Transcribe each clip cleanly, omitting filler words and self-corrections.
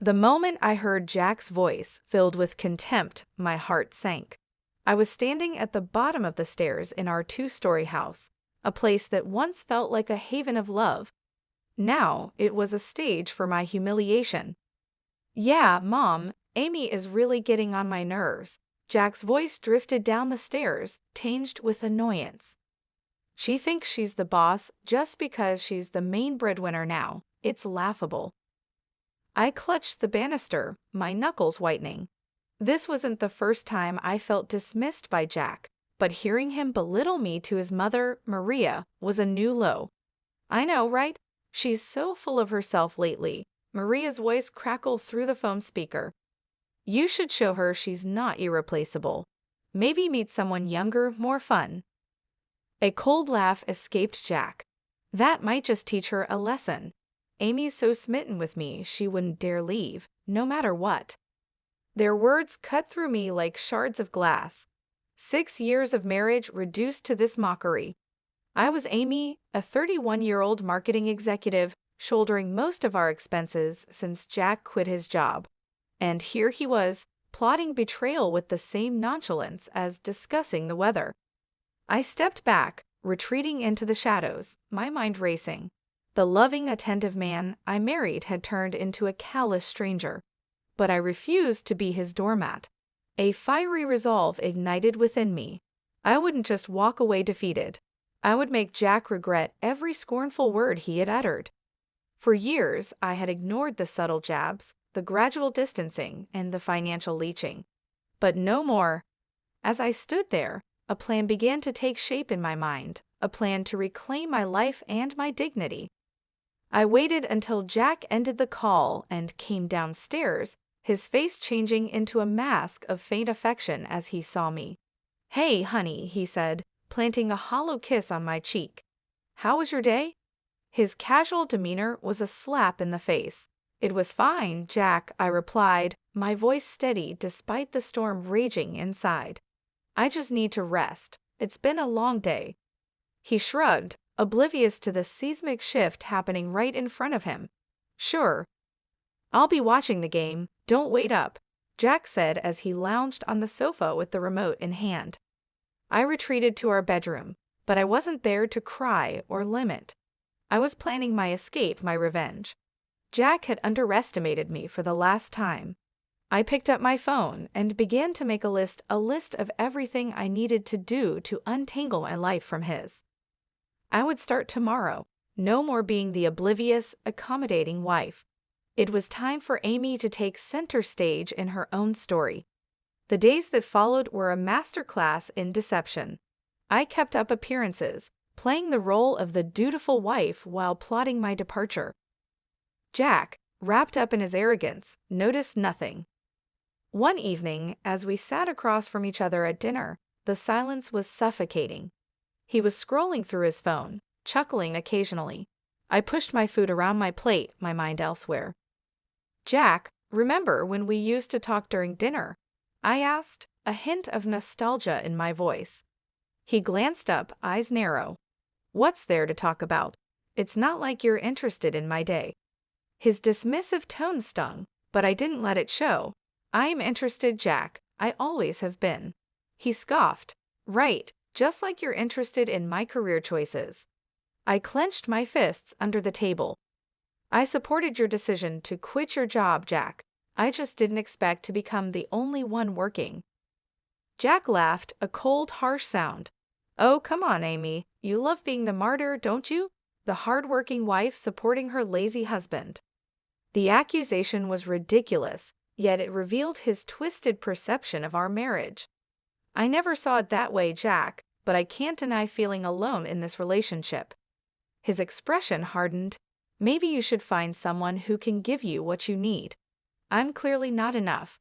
The moment I heard Jack's voice, filled with contempt, my heart sank. I was standing at the bottom of the stairs in our two-story house, a place that once felt like a haven of love. Now it was a stage for my humiliation. "Yeah, Mom, Amy is really getting on my nerves." Jack's voice drifted down the stairs, tinged with annoyance. "She thinks she's the boss just because she's the main breadwinner now. It's laughable." I clutched the banister, my knuckles whitening. This wasn't the first time I felt dismissed by Jack, but hearing him belittle me to his mother, Maria, was a new low. "I know, right? She's so full of herself lately." Maria's voice crackled through the phone speaker. "You should show her she's not irreplaceable. Maybe meet someone younger, more fun." A cold laugh escaped Jack. "That might just teach her a lesson. Amy's so smitten with me she wouldn't dare leave, no matter what." Their words cut through me like shards of glass. 6 years of marriage reduced to this mockery. I was Amy, a 31-year-old marketing executive, shouldering most of our expenses since Jack quit his job. And here he was, plotting betrayal with the same nonchalance as discussing the weather. I stepped back, retreating into the shadows, my mind racing. The loving, attentive man I married had turned into a callous stranger. But I refused to be his doormat. A fiery resolve ignited within me. I wouldn't just walk away defeated. I would make Jack regret every scornful word he had uttered. For years, I had ignored the subtle jabs, the gradual distancing, and the financial leeching. But no more. As I stood there, a plan began to take shape in my mind, a plan to reclaim my life and my dignity. I waited until Jack ended the call and came downstairs, his face changing into a mask of faint affection as he saw me. "Hey, honey," he said, planting a hollow kiss on my cheek. "How was your day?" His casual demeanor was a slap in the face. "It was fine, Jack," I replied, my voice steady despite the storm raging inside. "I just need to rest. It's been a long day." He shrugged, oblivious to the seismic shift happening right in front of him. "Sure. I'll be watching the game. Don't wait up," Jack said as he lounged on the sofa with the remote in hand. I retreated to our bedroom, but I wasn't there to cry or lament. I was planning my escape, my revenge. Jack had underestimated me for the last time. I picked up my phone and began to make a list of everything I needed to do to untangle my life from his. I would start tomorrow, no more being the oblivious, accommodating wife. It was time for Amy to take center stage in her own story. The days that followed were a masterclass in deception. I kept up appearances, playing the role of the dutiful wife while plotting my departure. Jack, wrapped up in his arrogance, noticed nothing. One evening, as we sat across from each other at dinner, the silence was suffocating. He was scrolling through his phone, chuckling occasionally. I pushed my food around my plate, my mind elsewhere. "Jack, remember when we used to talk during dinner?" I asked, a hint of nostalgia in my voice. He glanced up, eyes narrow. "What's there to talk about? It's not like you're interested in my day." His dismissive tone stung, but I didn't let it show. "I'm interested, Jack. I always have been." He scoffed. "Right, just like you're interested in my career choices." I clenched my fists under the table. "I supported your decision to quit your job, Jack. I just didn't expect to become the only one working." Jack laughed, a cold, harsh sound. "Oh, come on, Amy. You love being the martyr, don't you? The hard-working wife supporting her lazy husband." The accusation was ridiculous, yet it revealed his twisted perception of our marriage. "I never saw it that way, Jack, but I can't deny feeling alone in this relationship." His expression hardened. "Maybe you should find someone who can give you what you need. I'm clearly not enough."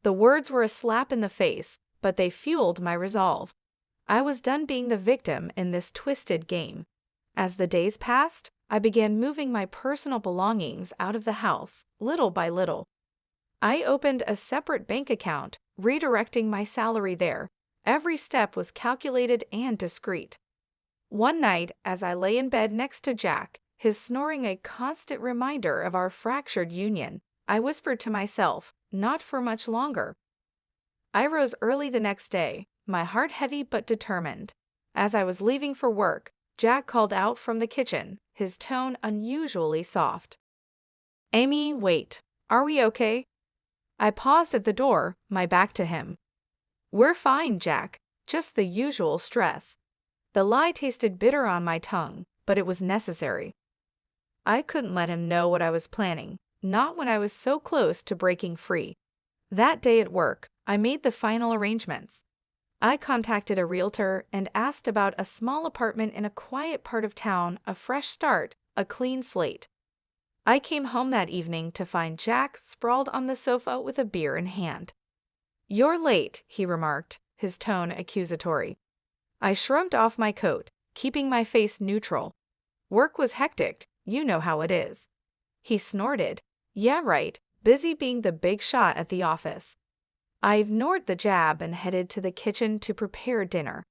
The words were a slap in the face, but they fueled my resolve. I was done being the victim in this twisted game. As the days passed, I began moving my personal belongings out of the house, little by little. I opened a separate bank account, redirecting my salary there. Every step was calculated and discreet. One night, as I lay in bed next to Jack, his snoring a constant reminder of our fractured union, I whispered to myself, not for much longer. I rose early the next day, my heart heavy but determined. As I was leaving for work, Jack called out from the kitchen, his tone unusually soft. "Amy, wait. Are we okay?" I paused at the door, my back to him. "We're fine, Jack. Just the usual stress." The lie tasted bitter on my tongue, but it was necessary. I couldn't let him know what I was planning, not when I was so close to breaking free. That day at work, I made the final arrangements. I contacted a realtor and asked about a small apartment in a quiet part of town, a fresh start, a clean slate. I came home that evening to find Jack sprawled on the sofa with a beer in hand. "You're late," he remarked, his tone accusatory. I shrugged off my coat, keeping my face neutral. "Work was hectic, you know how it is." He snorted. "Yeah, right, busy being the big shot at the office." I ignored the jab and headed to the kitchen to prepare dinner.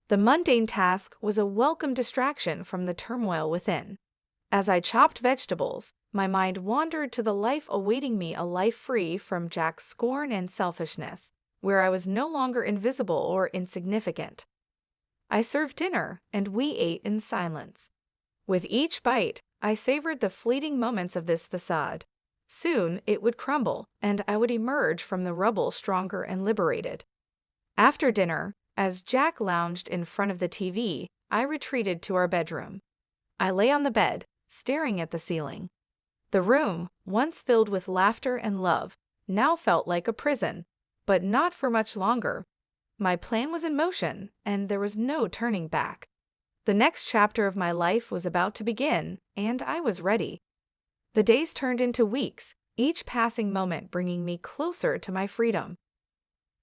The mundane task was a welcome distraction from the turmoil within. As I chopped vegetables, my mind wandered to the life awaiting me, a life free from Jack's scorn and selfishness, where I was no longer invisible or insignificant. I served dinner, and we ate in silence. With each bite, I savored the fleeting moments of this facade. Soon it would crumble, and I would emerge from the rubble stronger and liberated. After dinner, as Jack lounged in front of the TV, I retreated to our bedroom. I lay on the bed, staring at the ceiling. The room, once filled with laughter and love, now felt like a prison, but not for much longer. My plan was in motion, and there was no turning back. The next chapter of my life was about to begin, and I was ready. The days turned into weeks, each passing moment bringing me closer to my freedom.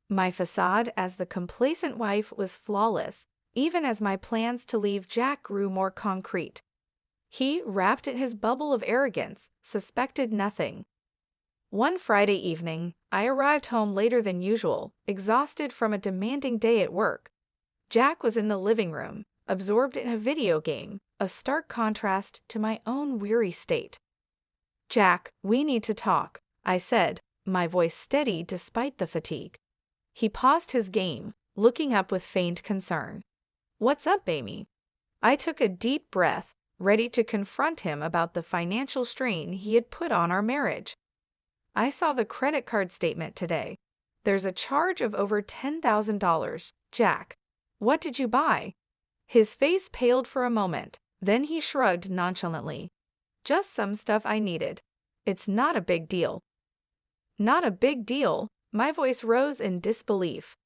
My facade as the complacent wife was flawless, even as my plans to leave Jack grew more concrete. He, wrapped in his bubble of arrogance, suspected nothing. One Friday evening, I arrived home later than usual, exhausted from a demanding day at work. Jack was in the living room, absorbed in a video game, a stark contrast to my own weary state. "Jack, we need to talk," I said, my voice steady despite the fatigue. He paused his game, looking up with feigned concern. "What's up, Amy?" I took a deep breath, ready to confront him about the financial strain he had put on our marriage. "I saw the credit card statement today. There's a charge of over $10,000, Jack. What did you buy?" His face paled for a moment, then he shrugged nonchalantly. "Just some stuff I needed. It's not a big deal." "Not a big deal?" My voice rose in disbelief.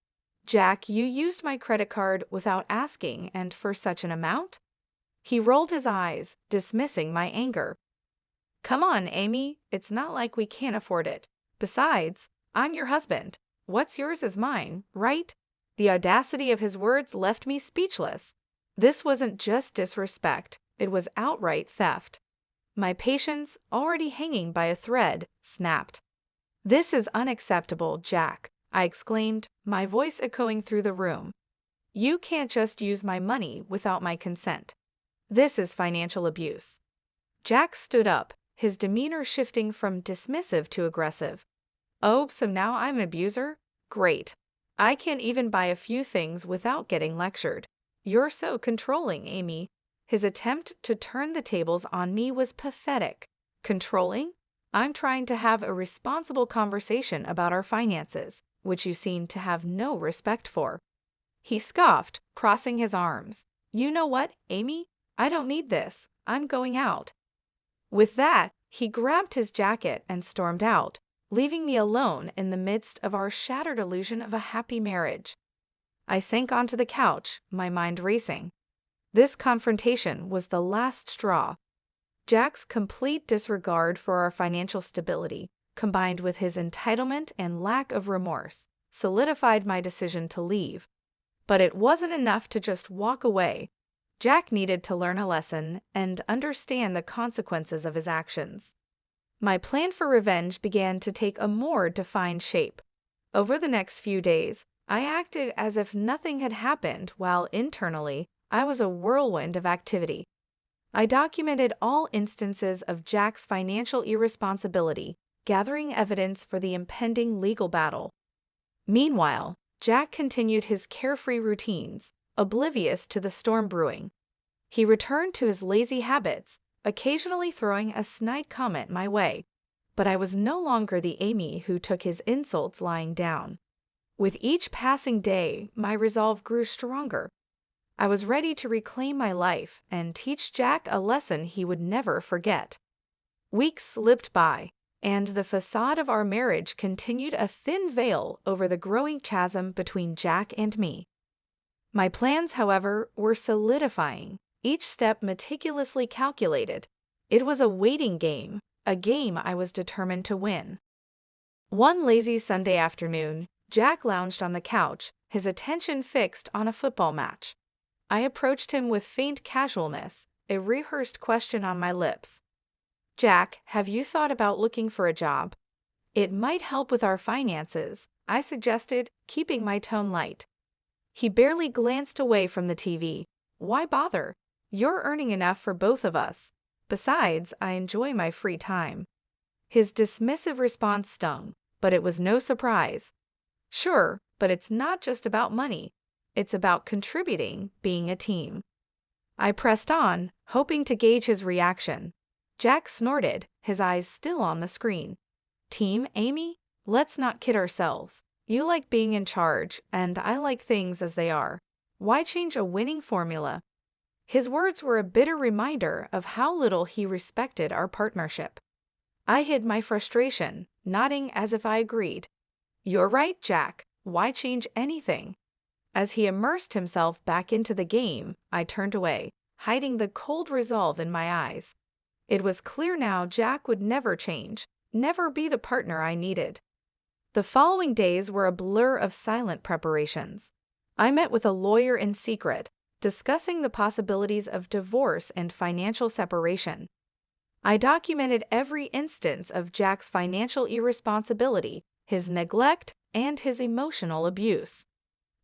"Jack, you used my credit card without asking, and for such an amount?" He rolled his eyes, dismissing my anger. "Come on, Amy, it's not like we can't afford it. Besides, I'm your husband. What's yours is mine, right?" The audacity of his words left me speechless. This wasn't just disrespect, it was outright theft. My patience, already hanging by a thread, snapped. "This is unacceptable, Jack," I exclaimed, my voice echoing through the room. "You can't just use my money without my consent. This is financial abuse." Jack stood up, his demeanor shifting from dismissive to aggressive. "Oh, so now I'm an abuser? Great. I can't even buy a few things without getting lectured. You're so controlling, Amy." His attempt to turn the tables on me was pathetic. Controlling? I'm trying to have a responsible conversation about our finances, which you seem to have no respect for. He scoffed, crossing his arms. "You know what, Amy? I don't need this. I'm going out." With that, he grabbed his jacket and stormed out, leaving me alone in the midst of our shattered illusion of a happy marriage. I sank onto the couch, my mind racing. This confrontation was the last straw. Jack's complete disregard for our financial stability, combined with his entitlement and lack of remorse, solidified my decision to leave. But it wasn't enough to just walk away. Jack needed to learn a lesson and understand the consequences of his actions. My plan for revenge began to take a more defined shape. Over the next few days, I acted as if nothing had happened while internally, I was a whirlwind of activity. I documented all instances of Jack's financial irresponsibility, gathering evidence for the impending legal battle. Meanwhile, Jack continued his carefree routines, oblivious to the storm brewing. He returned to his lazy habits, occasionally throwing a snide comment my way. But I was no longer the Amy who took his insults lying down. With each passing day, my resolve grew stronger. I was ready to reclaim my life and teach Jack a lesson he would never forget. Weeks slipped by, and the facade of our marriage continued a thin veil over the growing chasm between Jack and me. My plans, however, were solidifying, each step meticulously calculated. It was a waiting game, a game I was determined to win. One lazy Sunday afternoon, Jack lounged on the couch, his attention fixed on a football match. I approached him with faint casualness, a rehearsed question on my lips. "Jack, have you thought about looking for a job? It might help with our finances," I suggested, keeping my tone light. He barely glanced away from the TV. "Why bother? You're earning enough for both of us. Besides, I enjoy my free time." His dismissive response stung, but it was no surprise. "Sure, but it's not just about money. It's about contributing, being a team." I pressed on, hoping to gauge his reaction. Jack snorted, his eyes still on the screen. "Team, Amy? Let's not kid ourselves. You like being in charge, and I like things as they are. Why change a winning formula?" His words were a bitter reminder of how little he respected our partnership. I hid my frustration, nodding as if I agreed. "You're right, Jack. Why change anything?" As he immersed himself back into the game, I turned away, hiding the cold resolve in my eyes. It was clear now Jack would never change, never be the partner I needed. The following days were a blur of silent preparations. I met with a lawyer in secret, discussing the possibilities of divorce and financial separation. I documented every instance of Jack's financial irresponsibility, his neglect, and his emotional abuse.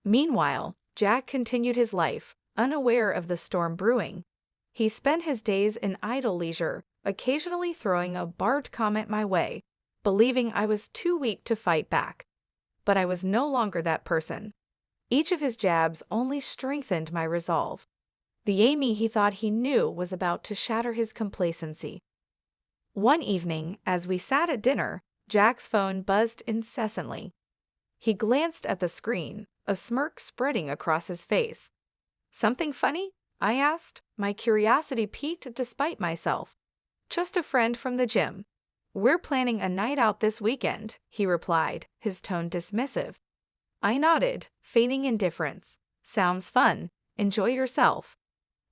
Meanwhile, Jack continued his life, unaware of the storm brewing. He spent his days in idle leisure, occasionally throwing a barbed comment my way, believing I was too weak to fight back. But I was no longer that person. Each of his jabs only strengthened my resolve. The Amy he thought he knew was about to shatter his complacency. One evening, as we sat at dinner, Jack's phone buzzed incessantly. He glanced at the screen, a smirk spreading across his face. "Something funny?" I asked, my curiosity piqued despite myself. "Just a friend from the gym. We're planning a night out this weekend," he replied, his tone dismissive. I nodded, feigning indifference. "Sounds fun. Enjoy yourself."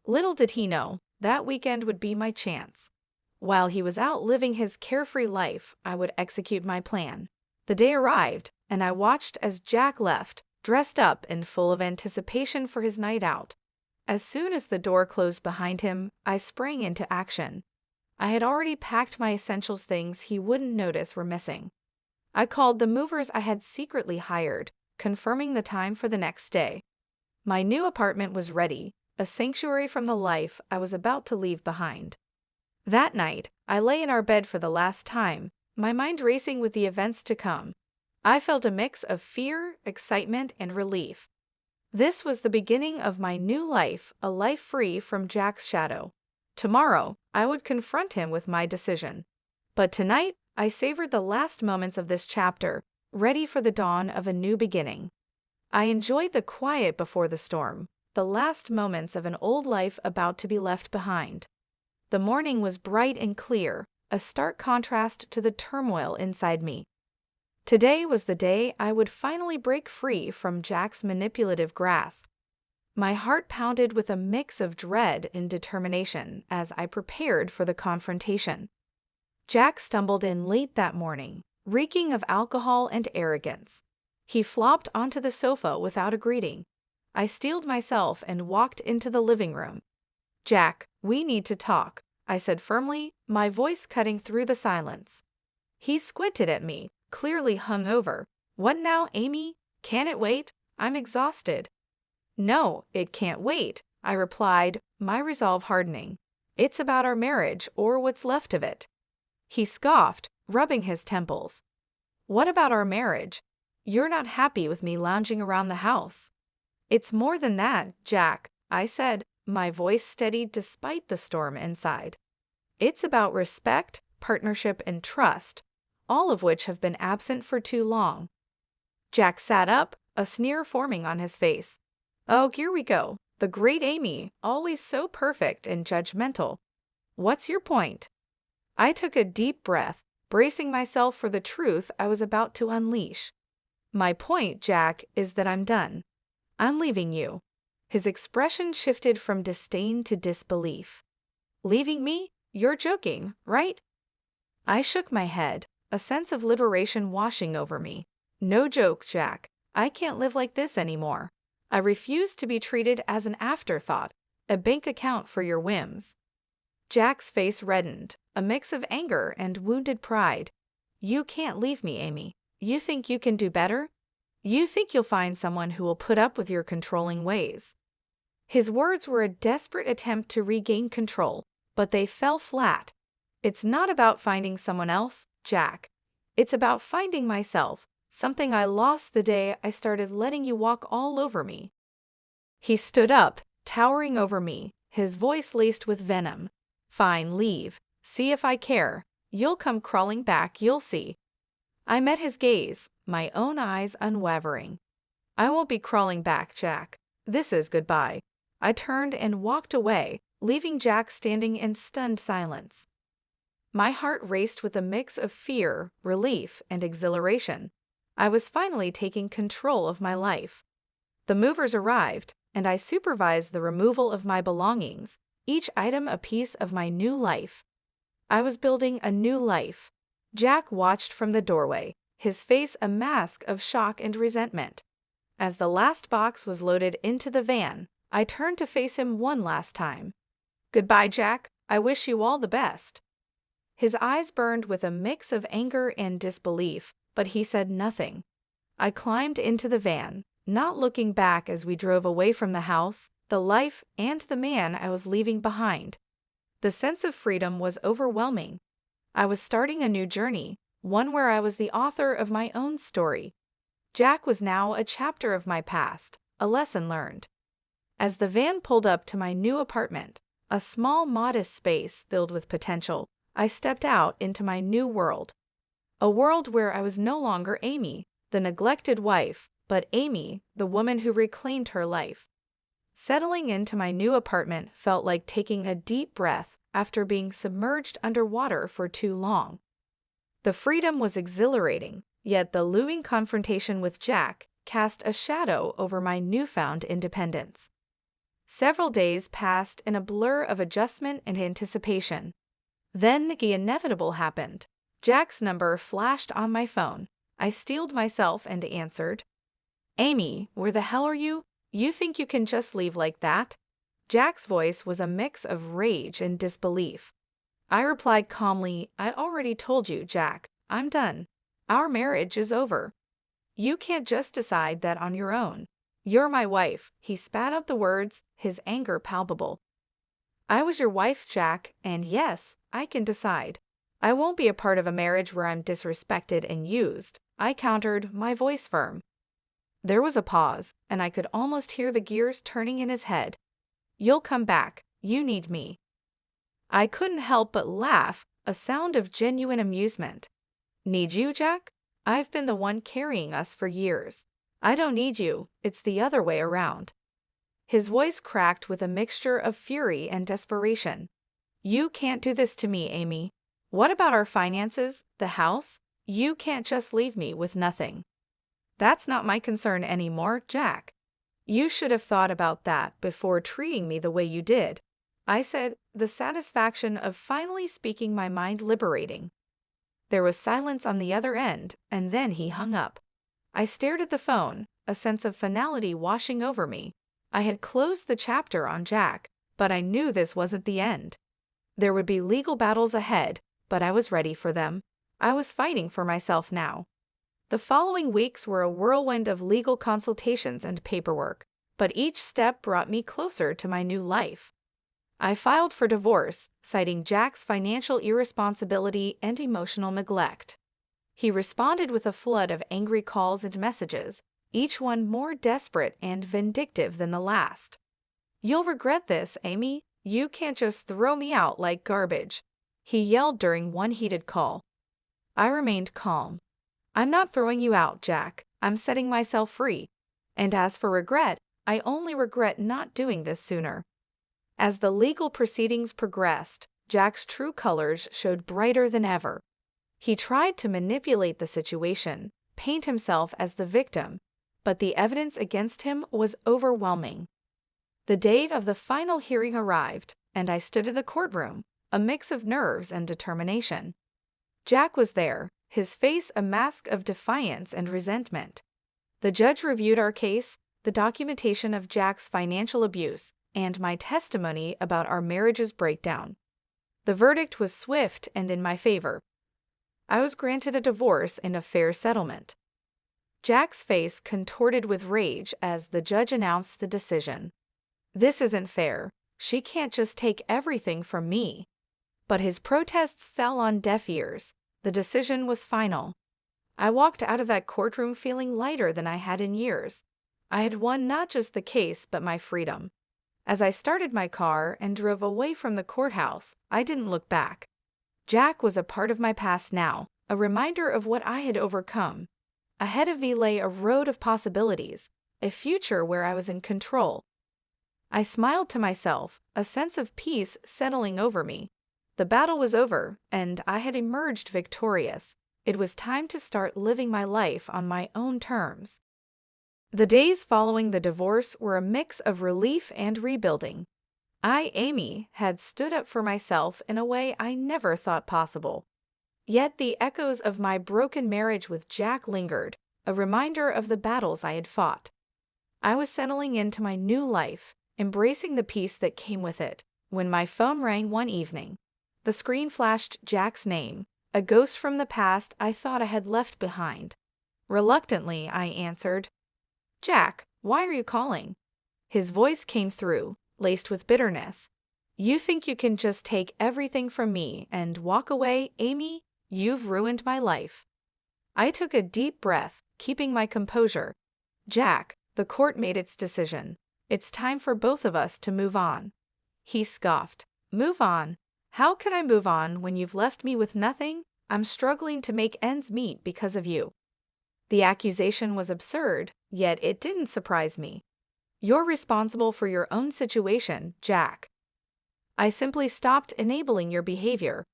Little did he know, that weekend would be my chance. While he was out living his carefree life, I would execute my plan. The day arrived, and I watched as Jack left, dressed up and full of anticipation for his night out. As soon as the door closed behind him, I sprang into action. I had already packed my essentials, things he wouldn't notice were missing. I called the movers I had secretly hired, confirming the time for the next day. My new apartment was ready, a sanctuary from the life I was about to leave behind. That night, I lay in our bed for the last time, my mind racing with the events to come. I felt a mix of fear, excitement, and relief. This was the beginning of my new life, a life free from Jack's shadow. Tomorrow, I would confront him with my decision. But tonight, I savored the last moments of this chapter, ready for the dawn of a new beginning. I enjoyed the quiet before the storm, the last moments of an old life about to be left behind. The morning was bright and clear, a stark contrast to the turmoil inside me. Today was the day I would finally break free from Jack's manipulative grasp. My heart pounded with a mix of dread and determination as I prepared for the confrontation. Jack stumbled in late that morning, reeking of alcohol and arrogance. He flopped onto the sofa without a greeting. I steeled myself and walked into the living room. "Jack, we need to talk," I said firmly, my voice cutting through the silence. He squinted at me, clearly hungover. "What now, Amy? Can it wait? I'm exhausted." "No, it can't wait," I replied, my resolve hardening. "It's about our marriage, or what's left of it." He scoffed, rubbing his temples. "What about our marriage? You're not happy with me lounging around the house." "It's more than that, Jack," I said, my voice steadied despite the storm inside. "It's about respect, partnership, and trust, all of which have been absent for too long." Jack sat up, a sneer forming on his face. "Oh, here we go. The great Amy, always so perfect and judgmental. What's your point?" I took a deep breath, bracing myself for the truth I was about to unleash. "My point, Jack, is that I'm done. I'm leaving you." His expression shifted from disdain to disbelief. "Leaving me? You're joking, right?" I shook my head, a sense of liberation washing over me. "No joke, Jack. I can't live like this anymore. I refuse to be treated as an afterthought, a bank account for your whims." Jack's face reddened, a mix of anger and wounded pride. "You can't leave me, Amy. You think you can do better? You think you'll find someone who will put up with your controlling ways." His words were a desperate attempt to regain control, but they fell flat. "It's not about finding someone else, Jack. It's about finding myself, something I lost the day I started letting you walk all over me." He stood up, towering over me, his voice laced with venom. "Fine, leave. See if I care. You'll come crawling back, you'll see." I met his gaze, my own eyes unwavering. "I won't be crawling back, Jack. This is goodbye." I turned and walked away, leaving Jack standing in stunned silence. My heart raced with a mix of fear, relief, and exhilaration. I was finally taking control of my life. The movers arrived, and I supervised the removal of my belongings, each item a piece of my new life. I was building a new life. Jack watched from the doorway, his face a mask of shock and resentment. As the last box was loaded into the van, I turned to face him one last time. "Goodbye, Jack. I wish you all the best." His eyes burned with a mix of anger and disbelief, but he said nothing. I climbed into the van, not looking back as we drove away from the house, the life, and the man I was leaving behind. The sense of freedom was overwhelming. I was starting a new journey, one where I was the author of my own story. Jack was now a chapter of my past, a lesson learned. As the van pulled up to my new apartment, a small, modest space filled with potential, I stepped out into my new world. A world where I was no longer Amy, the neglected wife, but Amy, the woman who reclaimed her life. Settling into my new apartment felt like taking a deep breath after being submerged underwater for too long. The freedom was exhilarating, yet the looming confrontation with Jack cast a shadow over my newfound independence. Several days passed in a blur of adjustment and anticipation. Then the inevitable happened. Jack's number flashed on my phone. I steeled myself and answered. "Amy, where the hell are you? You think you can just leave like that?" Jack's voice was a mix of rage and disbelief. I replied calmly, "I'd already told you, Jack. I'm done. Our marriage is over. You can't just decide that on your own. You're my wife." He spat out the words, his anger palpable. "I was your wife, Jack, and yes, I can decide. I won't be a part of a marriage where I'm disrespected and used," I countered, my voice firm. There was a pause, and I could almost hear the gears turning in his head. "You'll come back. You need me." I couldn't help but laugh, a sound of genuine amusement. "Need you, Jack? I've been the one carrying us for years. I don't need you, it's the other way around." His voice cracked with a mixture of fury and desperation. "You can't do this to me, Amy. What about our finances, the house? You can't just leave me with nothing." "That's not my concern anymore, Jack. You should have thought about that before treating me the way you did," I said, the satisfaction of finally speaking my mind liberating. There was silence on the other end, and then he hung up. I stared at the phone, a sense of finality washing over me. I had closed the chapter on Jack, but I knew this wasn't the end. There would be legal battles ahead, but I was ready for them. I was fighting for myself now. The following weeks were a whirlwind of legal consultations and paperwork, but each step brought me closer to my new life. I filed for divorce, citing Jack's financial irresponsibility and emotional neglect. He responded with a flood of angry calls and messages, each one more desperate and vindictive than the last. "You'll regret this, Amy. You can't just throw me out like garbage," he yelled during one heated call. I remained calm. "I'm not throwing you out, Jack. I'm setting myself free. And as for regret, I only regret not doing this sooner." As the legal proceedings progressed, Jack's true colors showed brighter than ever. He tried to manipulate the situation, paint himself as the victim, but the evidence against him was overwhelming. The date of the final hearing arrived, and I stood in the courtroom, a mix of nerves and determination. Jack was there, his face a mask of defiance and resentment. The judge reviewed our case, the documentation of Jack's financial abuse, and my testimony about our marriage's breakdown. The verdict was swift and in my favor. I was granted a divorce and a fair settlement. Jack's face contorted with rage as the judge announced the decision. "This isn't fair. She can't just take everything from me." But his protests fell on deaf ears. The decision was final. I walked out of that courtroom feeling lighter than I had in years. I had won not just the case, but my freedom. As I started my car and drove away from the courthouse, I didn't look back. Jack was a part of my past now, a reminder of what I had overcome. Ahead of me lay a road of possibilities, a future where I was in control. I smiled to myself, a sense of peace settling over me. The battle was over, and I had emerged victorious. It was time to start living my life on my own terms. The days following the divorce were a mix of relief and rebuilding. I, Amy, had stood up for myself in a way I never thought possible. Yet the echoes of my broken marriage with Jack lingered, a reminder of the battles I had fought. I was settling into my new life, embracing the peace that came with it, when my phone rang one evening. The screen flashed Jack's name, a ghost from the past I thought I had left behind. Reluctantly, I answered. "Jack, why are you calling?" His voice came through, laced with bitterness. "You think you can just take everything from me and walk away, Amy? You've ruined my life." I took a deep breath, keeping my composure. "Jack, the court made its decision. It's time for both of us to move on." He scoffed. "Move on? How can I move on when you've left me with nothing? I'm struggling to make ends meet because of you." The accusation was absurd, yet it didn't surprise me. "You're responsible for your own situation, Jack." "I simply stopped enabling your behavior."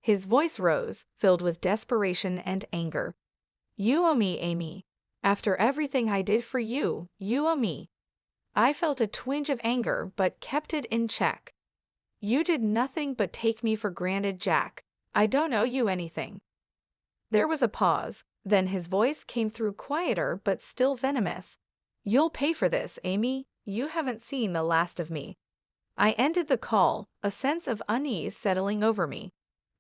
His voice rose, filled with desperation and anger. "You owe me, Amy. After everything I did for you, you owe me." I felt a twinge of anger but kept it in check. "You did nothing but take me for granted, Jack. I don't owe you anything." There was a pause, then his voice came through quieter but still venomous. "You'll pay for this, Amy. You haven't seen the last of me." I ended the call, a sense of unease settling over me.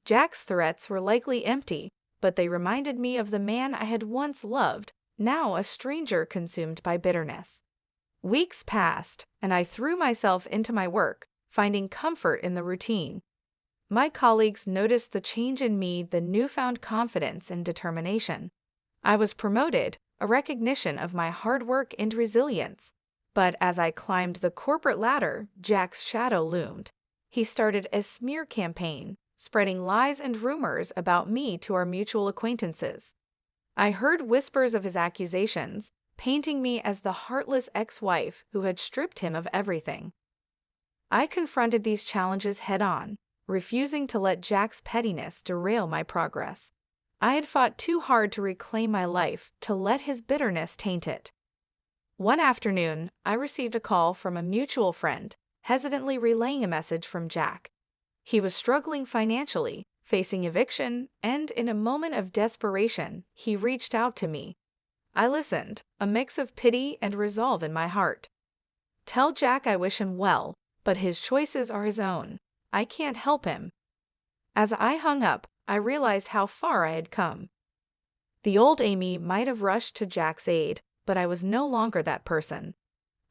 Jack's threats were likely empty, but they reminded me of the man I had once loved, now a stranger consumed by bitterness. Weeks passed, and I threw myself into my work, finding comfort in the routine. My colleagues noticed the change in me, the newfound confidence and determination. I was promoted, a recognition of my hard work and resilience. But as I climbed the corporate ladder, Jack's shadow loomed. He started a smear campaign, spreading lies and rumors about me to our mutual acquaintances. I heard whispers of his accusations, painting me as the heartless ex-wife who had stripped him of everything. I confronted these challenges head-on, refusing to let Jack's pettiness derail my progress. I had fought too hard to reclaim my life, to let his bitterness taint it. One afternoon, I received a call from a mutual friend, hesitantly relaying a message from Jack. He was struggling financially, facing eviction, and in a moment of desperation, he reached out to me. I listened, a mix of pity and resolve in my heart. "Tell Jack I wish him well, but his choices are his own. I can't help him." As I hung up, I realized how far I had come. The old Amy might have rushed to Jack's aid, but I was no longer that person.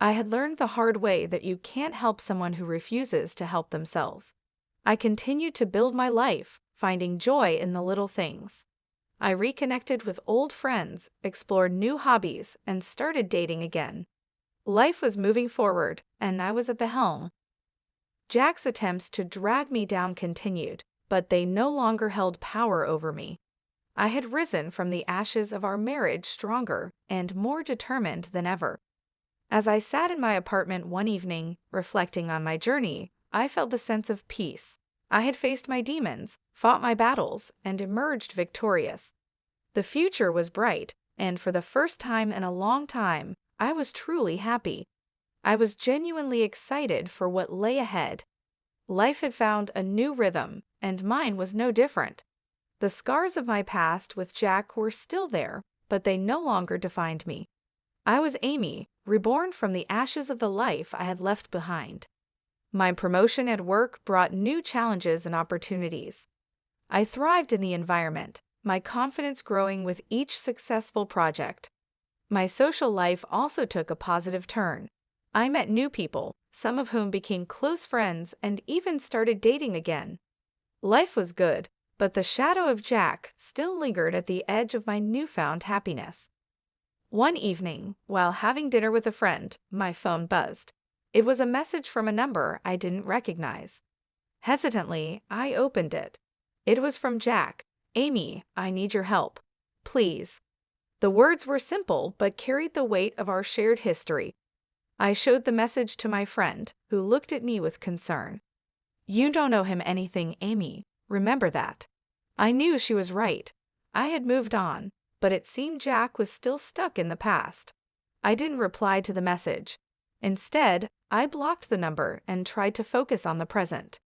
I had learned the hard way that you can't help someone who refuses to help themselves. I continued to build my life, finding joy in the little things. I reconnected with old friends, explored new hobbies, and started dating again. Life was moving forward, and I was at the helm. Jack's attempts to drag me down continued, but they no longer held power over me. I had risen from the ashes of our marriage stronger and more determined than ever. As I sat in my apartment one evening, reflecting on my journey, I felt a sense of peace. I had faced my demons, fought my battles, and emerged victorious. The future was bright, and for the first time in a long time, I was truly happy. I was genuinely excited for what lay ahead. Life had found a new rhythm, and mine was no different. The scars of my past with Jack were still there, but they no longer defined me. I was Amy, reborn from the ashes of the life I had left behind. My promotion at work brought new challenges and opportunities. I thrived in the environment, my confidence growing with each successful project. My social life also took a positive turn. I met new people, some of whom became close friends and even started dating again. Life was good, but the shadow of Jack still lingered at the edge of my newfound happiness. One evening, while having dinner with a friend, my phone buzzed. It was a message from a number I didn't recognize. Hesitantly, I opened it. It was from Jack. "Amy, I need your help. Please." The words were simple but carried the weight of our shared history. I showed the message to my friend, who looked at me with concern. "You don't owe him anything, Amy. Remember that." I knew she was right. I had moved on, but it seemed Jack was still stuck in the past. I didn't reply to the message. Instead, I blocked the number and tried to focus on the present.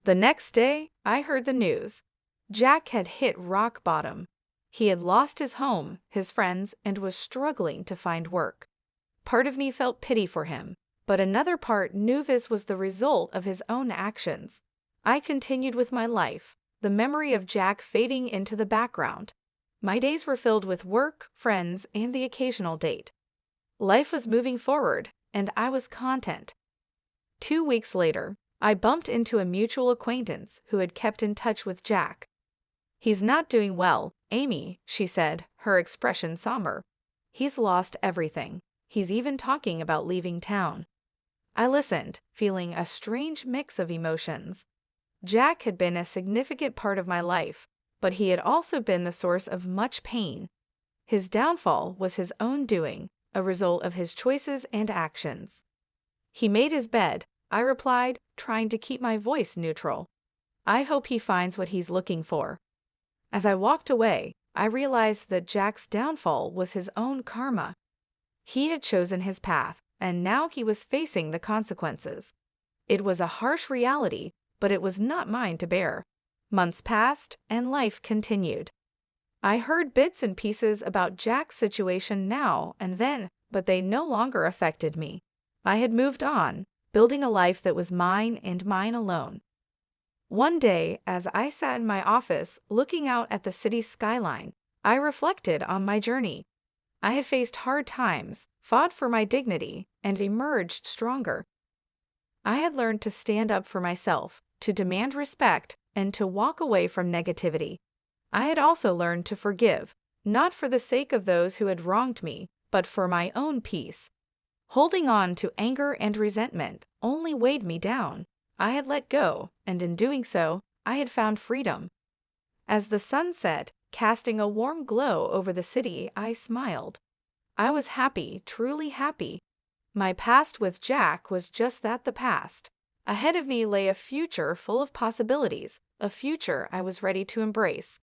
The next day, I heard the news. Jack had hit rock bottom. He had lost his home, his friends, and was struggling to find work. Part of me felt pity for him, but another part knew this was the result of his own actions. I continued with my life, the memory of Jack fading into the background. My days were filled with work, friends, and the occasional date. Life was moving forward, and I was content. 2 weeks later, I bumped into a mutual acquaintance who had kept in touch with Jack. "He's not doing well, Amy," she said, her expression somber. "He's lost everything. He's even talking about leaving town." I listened, feeling a strange mix of emotions. Jack had been a significant part of my life, but he had also been the source of much pain. His downfall was his own doing, a result of his choices and actions. "He made his bed," I replied, trying to keep my voice neutral. "I hope he finds what he's looking for." As I walked away, I realized that Jack's downfall was his own karma. He had chosen his path, and now he was facing the consequences. It was a harsh reality, but it was not mine to bear. Months passed, and life continued. I heard bits and pieces about Jack's situation now and then, but they no longer affected me. I had moved on, building a life that was mine and mine alone. One day, as I sat in my office looking out at the city's skyline, I reflected on my journey. I had faced hard times, fought for my dignity, and emerged stronger. I had learned to stand up for myself, to demand respect, and to walk away from negativity. I had also learned to forgive, not for the sake of those who had wronged me, but for my own peace. Holding on to anger and resentment only weighed me down. I had let go, and in doing so, I had found freedom. As the sun set, casting a warm glow over the city, I smiled. I was happy, truly happy. My past with Jack was just that, the past. Ahead of me lay a future full of possibilities, a future I was ready to embrace.